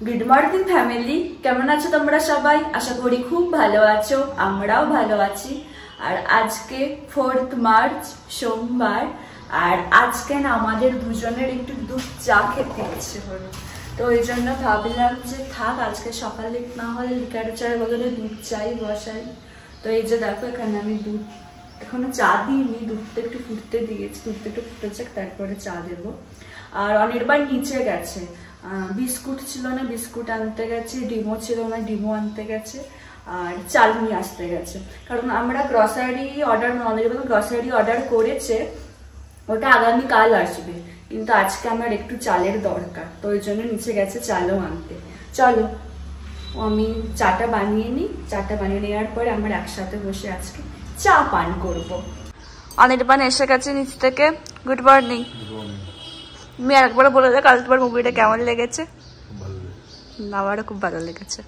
Good morning family, কেমন আছো তোমরা সবাই? আশা করি খুব ভালো আছো, আমরাও ভালো আছি। আর আজকে 4th মার্চ সোমবার, আর আজকে না আমাদের দুজনের একটু দুধ চা খেতে ইচ্ছে হলো, তো ওই জন্য ভাবলাম যে থাক আজকে সকালে না হলে লিকার চায়ের বদলে দুধ চাই বসাই। তো এই যে দেখো এখানে আমি দুধ এখনো চা দিইনি, দুধটা একটু ফুটতে দিয়েছি, দুধটা একটু ফুটেছে তারপরে চা দেবো। আর অনেকবার নিচে গেছে, বিস্কুট ছিল না বিস্কুট আনতে গেছে, ডিমও ছিল না ডিমও আনতে গেছে, আর চাল নিয়ে আসতে গেছে। কারণ আমরা গ্রসারি অর্ডার গ্রসারি অর্ডার করেছে, ওটা আগামীকাল আসবে, কিন্তু আজকে আমার একটু চালের দরকার, তো ওই জন্য নিচে গেছে চালও আনতে। চলো আমি চাটা বানিয়ে নিই, চাটা বানিয়ে নেওয়ার পরে আমরা একসাথে বসে আজকে চা পান করবো। অনির্বাণ এসে গেছে নিচ থেকে। Good morning. তুমি আরেকবার বলে দাও কাল তোমার মুভিটা কেমন লেগেছে? আমারও খুব ভালো লেগেছে।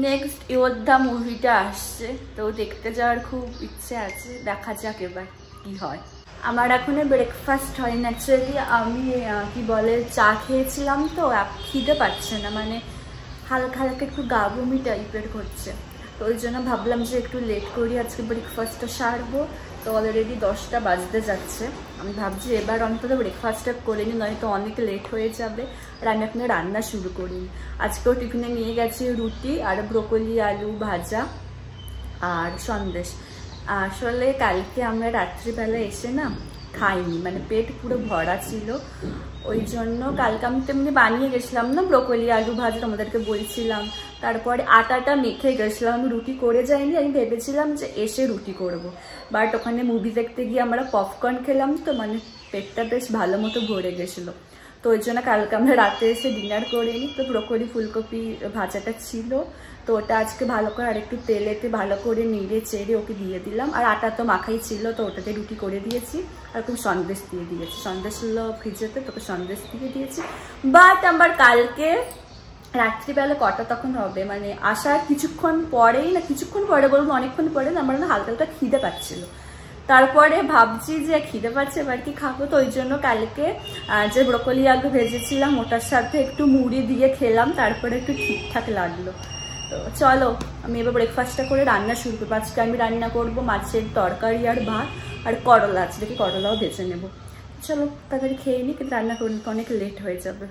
নেক্সট যোদ্ধা মুভিটা আসছে, তো দেখতে যাওয়ার খুব ইচ্ছে আছে, দেখা যাক এবার কি হয়। আমার এখনো ব্রেকফাস্ট হয়নি, অ্যাকচুয়ালি আমি কি বলে চা খেয়েছিলাম তো খিদে পাচ্ছে না, মানে হালকা হালকা একটু গা বমি টাইপের করছে, তো ওই জন্য ভাবলাম যে একটু লেট করি, আজকে ব্রেকফাস্টটা সারবো। তো অলরেডি 10টা বাজতে যাচ্ছে, আমি ভাবছি এবার অন্তত ব্রেকফাস্টটা করে নিই, নয়তো অনেক লেট হয়ে যাবে। আর আমি এখনো রান্না শুরু করিনি। আজকেও টিফিনে নিয়ে গেছি রুটি আর ব্রোকলি আলু ভাজা আর সন্দেশ। আসলে কালকে আমরা রাত্রিবেলা এসে না খাইনি, মানে পেট পুরো ভরা ছিল, ওই জন্য কালকে আমি তেমনি বানিয়ে গেছিলাম না ব্রোকলি আলু ভাজা, তোমাদেরকে বলছিলাম। তারপরে আটাটা মেখে গেছিলাম, আমি রুটি করে যাইনি, আমি ভেবেছিলাম যে এসে রুটি করব। বাট ওখানে মুভি দেখতে গিয়ে আমরা পপকর্ন খেলাম, তো মানে পেটটা বেশ ভালো মতো ভরে গেছিলো, তো ওই জন্য কালকে আমরা রাতে এসে ডিনার করে নিই। তো ব্রোকলি ফুলকপি ভাজাটা ছিল, তো ওটা আজকে ভালো করে আর একটু তেলেতে ভালো করে নেড়ে চেড়ে ওকে দিয়ে দিলাম। আর আটা তো মাখাই ছিল, তো ওটাতে রুটি করে দিয়েছি, আর খুব সন্দেশ দিয়ে দিয়েছি, সন্দেশ ছিল ফ্রিজেতে, তোকে সন্দেশ দিয়ে দিয়েছি। বাট আমার কালকে রাত্রিবেলা কটা তখন হবে, মানে আসার কিছুক্ষণ পরেই না, কিছুক্ষণ পরে বলবো অনেকক্ষণ পরে না, আমার না হালকা হালকা খিদে পাচ্ছিল। তারপরে ভাবছি যে খিদে পাচ্ছে এবার কি খাবো, তো ওই জন্য কালকে যে ব্রোকলি আলু ভেজেছিলাম ওটার সাথে একটু মুড়ি দিয়ে খেলাম, তারপরে একটু ঠিকঠাক লাগলো। তো চলো আমি এবার ব্রেকফাস্টটা করে রান্না শুরু করবো। আজকে আমি রান্না করবো মাছের তরকারি আর ভাত, আর করলা আছে, দেখি করলাও ভেজে নেবো। চলো তাড়াতাড়ি খেয়ে নিই, কিন্তু রান্না করতে অনেক লেট হয়ে যাবে।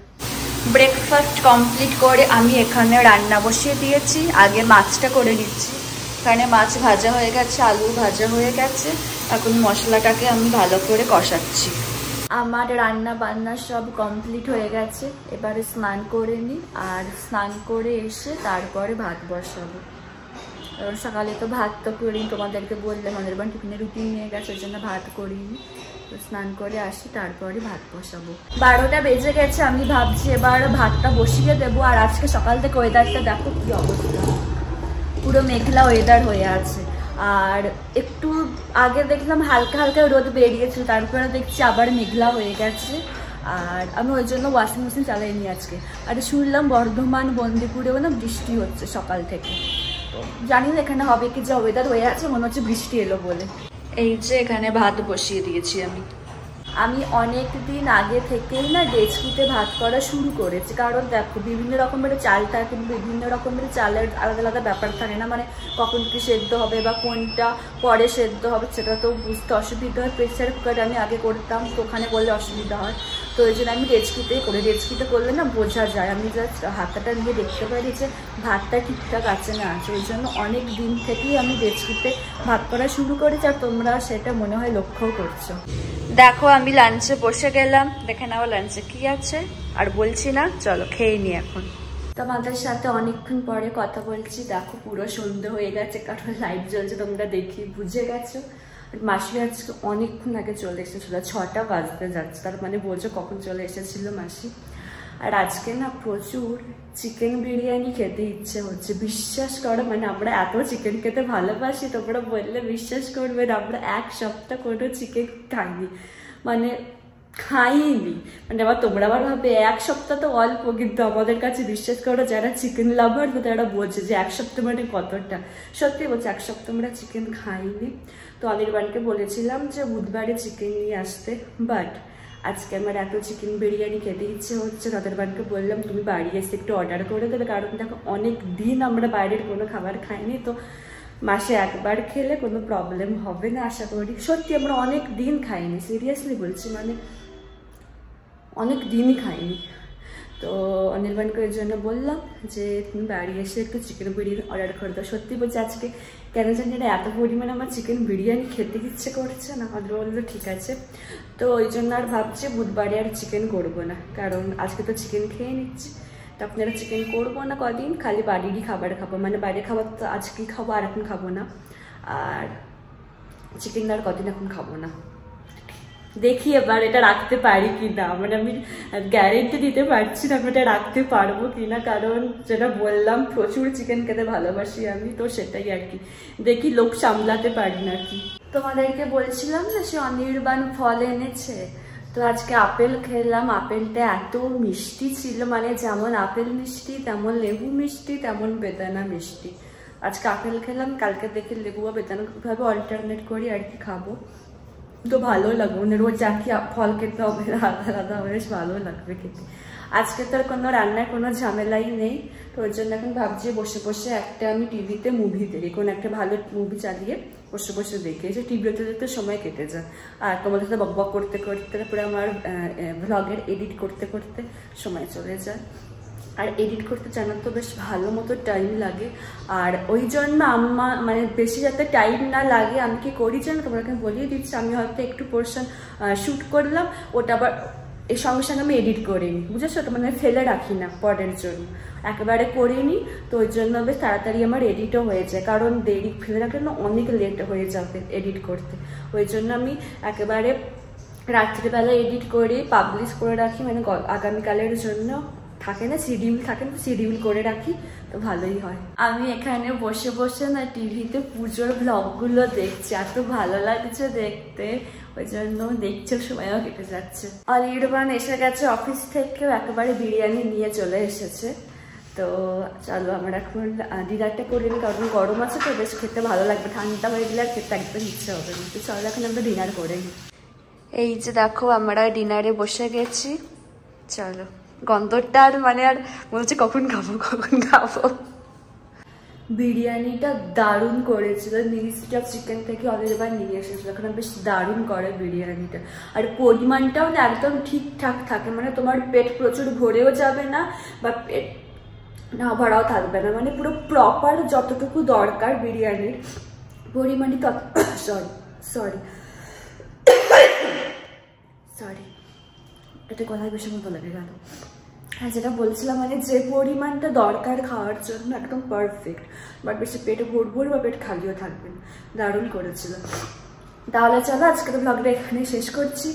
ব্রেকফাস্ট কমপ্লিট করে আমি এখানে রান্না বসিয়ে দিয়েছি, আগে মাছটা করে নিচ্ছি। এখানে মাছ ভাজা হয়ে গেছে, আলু ভাজা হয়ে গেছে, এখন মশলাটাকে আমি ভালো করে কষাচ্ছি। আমার রান্না বান্না সব কমপ্লিট হয়ে গেছে, এবারে স্নান করে নিই, আর স্নান করে এসে তারপরে ভাত বসাবো। কারণ সকালে তো ভাত তো করিনি, তোমাদেরকে বললাম অনির্বাণ টিফিনে রুটি নিয়ে গেছে, ওই জন্য ভাত করিনি। তো স্নান করে আসি তারপরে ভাত বসাবো। 12টা বেজে গেছে, আমি ভাবছি এবার ভাতটা বসিয়ে দেবো। আর আজকে সকাল থেকে ওয়েদারটা দেখো কি অবস্থা, পুরো মেঘলা ওয়েদার হয়ে আছে। আর একটু আগে দেখলাম হালকা হালকা রোদ বেরিয়েছিল, তারপরে দেখছি আবার মেঘলা হয়ে গেছে। আর আমি ওই জন্য ওয়াশিং মেশিন চালাইনি আজকে। আর শুনলাম বর্ধমান বন্দিপুরেও না বৃষ্টি হচ্ছে সকাল থেকে, জানি না এখানে হবে কি, যা ওয়েদার হয়ে আছে মনে হচ্ছে বৃষ্টি এলো বলে। এই যে এখানে ভাত বসিয়ে দিয়েছি আমি অনেক দিন আগে থেকেই না ডেচকিতে ভাত করা শুরু করেছি, কারণ দেখো বিভিন্ন রকমের চাল থাকে, বিভিন্ন রকমের চালের আলাদা আলাদা ব্যাপার থাকে না, মানে কখন কি সেদ্ধ হবে বা কোনটা পরে সেদ্ধ হবে সেটা তো বুঝতে অসুবিধা হয়। প্রেসার কুকারে আমি আগে করতাম, তো ওখানে করলে অসুবিধা হয়, তো ওই জন্য আমি ডেচকিতেই করি। ডেচকিতে করলে না বোঝা যায়, আমি জাস্ট হাতাটা নিয়ে দেখতে পারি যে ভাতটা ঠিকঠাক আছে না আছে, ওই জন্য অনেক দিন থেকেই আমি ডেচকিতে ভাত করা শুরু করেছি, আর তোমরা সেটা মনে হয় লক্ষ্যও করছো। দেখো আমি লাঞ্চে বসে গেলাম, দেখে নাও লাঞ্চে কি আছে, আর বলছি না চলো খেয়ে নি এখন। তোমাদের সাথে অনেকক্ষণ পরে কথা বলছি, দেখো পুরো সন্ধ্যে হয়ে গেছে, কারণ লাইট জ্বলছে, তোমরা দেখি বুঝে গেছো। মাসি আজকে অনেকক্ষণ আগে চলে এসেছিল, 6টা বাজতে যাচ্ছে, তার মানে বোঝো কখন চলে এসেছিল মাসি। আর আজকে না প্রচুর চিকেন বিরিয়ানি খেতে ইচ্ছে হচ্ছে, বিশ্বাস করো, মানে আমরা এত চিকেন খেতে ভালোবাসি, তোমরা বললে বিশ্বাস করবে না, আমরা 1 সপ্তাহ কোনো চিকেন খাইনি, মানে খাইনি, মানে আবার তোমরা আবার ভাবে 1 সপ্তাহ তো অল্প, কিন্তু আমাদের কাছে বিশ্বাস করো যারা চিকেন লাভার তারা বোঝে যে 1 সপ্তাহ মানে কতটা। সত্যি বলছি 1 সপ্তাহ আমরা চিকেন খাইনি। তো অনির্বাণকে বলেছিলাম যে বুধবারে চিকেন নিয়ে আসতে, বাট আজকে আমার এত চিকেন বিরিয়ানি খেতে ইচ্ছে হচ্ছে, অনির্বাণকে বললাম তুমি বাড়ি এসে একটু অর্ডার করে দেবে, কারণ দেখো অনেক দিন আমরা বাইরের কোনো খাবার খাইনি, তো মাসে একবার খেলে কোনো প্রবলেম হবে না আশা করি। সত্যি আমরা অনেক দিন খাইনি, সিরিয়াসলি বলছি, মানে অনেক দিনই খাইনি। তো অনির্বাণকে এর জন্য বললাম যে তুমি বাড়ি এসে একটু চিকেন বিরিয়ানি অর্ডার করে দাও। সত্যি বলছি আজকে কেন জানি না এত পরিমাণে আমার চিকেন বিরিয়ানি খেতে ইচ্ছে করছে না। বললো ঠিক আছে, তো ওই জন্য আর ভাবছি বুধবারে আর চিকেন করবো না, কারণ আজকে তো চিকেন খেয়ে নিচ্ছি, তো আপনারা চিকেন করবো না কদিন, খালি বাড়িরই খাবার খাবো, মানে বাইরের খাবার তো আজকেই খাবো আর এখন খাবো না, আর চিকেন আর কদিন এখন খাবো না। দেখি এবার এটা রাখতে পারি কি না, মানে আমি গ্যারেন্টি দিতে পারছি না আমি এটা রাখতে পারবো কিনা, কারণ যেটা বললাম প্রচুর চিকেন খেতে ভালোবাসি আমি, তো সেটাই আর কি, দেখি লোক সামলাতে পারি না কি। তোমাদেরকে বলছিলাম না সে অনির্বাণ ফল এনেছে, তো আজকে আপেল খেলাম, আপেলটা এত মিষ্টি ছিল, মানে যেমন আপেল মিষ্টি তেমন লেবু মিষ্টি তেমন বেদানা মিষ্টি। আজকে আপেল খেলাম, কালকে দেখে লেবু বা বেদানা ভাবে অল্টারনেট করি আর কি খাবো, তো ভালো লাগবে, মানে রোজ যাকে ফল খেতে হবে আলাদা আলাদা বেশ ভালো লাগবে খেতে। আজকে তো আর কোনো রান্নার কোনো ঝামেলাই নেই, তো ওর জন্য এখন ভাবছি বসে বসে একটা আমি টিভিতে মুভি দেখি, কোনো একটা ভালো মুভি চালিয়ে বসে বসে দেখি, যে টিভিতে দেখতে সময় কেটে যায়, আর তোমাদের সাথে বকবক করতে করতে তারপরে আমার ভ্লগের এডিট করতে করতে সময় চলে যায়। আর এডিট করতে জানার তো বেশ ভালো মতো টাইম লাগে, আর ওই জন্য মানে বেশি যাতে টাইম না লাগে আমি কি করি জানো, তোমাকে বলিয়ে দিচ্ছি, আমি হয়তো একটু পোর্শন শ্যুট করলাম, ওটা আবার এর সঙ্গে সঙ্গে আমি এডিট করে নিই, বুঝেছো তো, মানে ফেলে রাখি না পরের জন্য, একেবারে করে নিই, তো ওই জন্য বেশ তাড়াতাড়ি আমার এডিটও হয়ে যায়, কারণ দেরি ফেলে রাখলে না অনেক লেট হয়ে যাবে এডিট করতে, ওই জন্য আমি একেবারে রাত্রিবেলা এডিট করে পাবলিশ করে রাখি, মানে আগামীকালের জন্য থাকে না শিডিউল থাকে না, শিডিউল করে রাখি, তো ভালোই হয়। আমি এখানে বসে বসে না টিভিতে পুজোর ব্লগগুলো দেখছি, এত ভালো লাগছে দেখতে, ওই জন্য দেখছে সময়ও কেটে যাচ্ছে। অনির্বাণ এসে গেছে অফিস থেকেও, একেবারে বিরিয়ানি নিয়ে চলে এসেছে, তো চলো আমরা এখন ডিনারটা করে নিই, কারণ গরম আছে তো বেশ খেতে ভালো লাগবে, ঠান্ডা হয়ে গেলে আর খেতে একদম ইচ্ছে হবে না, তো চলো এখন আমরা ডিনার করে নিই। এই যে দেখো আমরা ডিনারে বসে গেছি, চলো গন্ধটা আর মানে আর মনে হচ্ছে কখন খাবো কখন খাবো। বিরিয়ানিটা দারুণ করেছিল, মিনিস্ট্রি অফ চিকেন থেকে অনির্বাণ নিয়ে এসেছিল, ওখানে বেশ দারুণ করে বিরিয়ানিটা, আর পরিমাণটাও না একদম ঠিকঠাক থাকে, মানে তোমার পেট প্রচুর ভরেও যাবে না বা পেট না ভরাও থাকবে না, মানে পুরো প্রপার যতটুকু দরকার বিরিয়ানির পরিমাণই তত সরি এটা গলায় বেশি মতো লেগে গেল। হ্যাঁ যেটা বলছিলাম, মানে যে পরিমাণটা দরকার খাওয়ার জন্য একদম পারফেক্ট, বাট বেশি পেটে ভরবো বা পেট খালিও থাকবেন, দারুণ করেছিল। তাহলে চলো আজকের ব্লগটা এখানে শেষ করছি।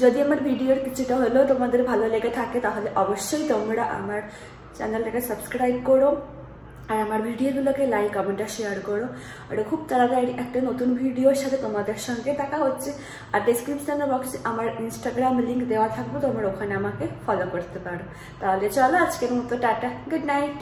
যদি আমার ভিডিওর কিছুটা হলেও তোমাদের ভালো লেগে থাকে তাহলে অবশ্যই তোমরা আমার চ্যানেলটাকে সাবস্ক্রাইব করো, আর আমার ভিডিওগুলোকে লাইক কমেন্ট আর শেয়ার করো, আর খুব তাড়াতাড়ি একটা নতুন ভিডিওর সাথে তোমাদের সঙ্গে দেখা হচ্ছে। আর ডেসক্রিপশন বক্সে আমার ইনস্টাগ্রাম লিঙ্ক দেওয়া থাকবে, তোমরা ওখানে আমাকে ফলো করতে পারো। তাহলে চলো আজকের মতো টাটা, গুড নাইট।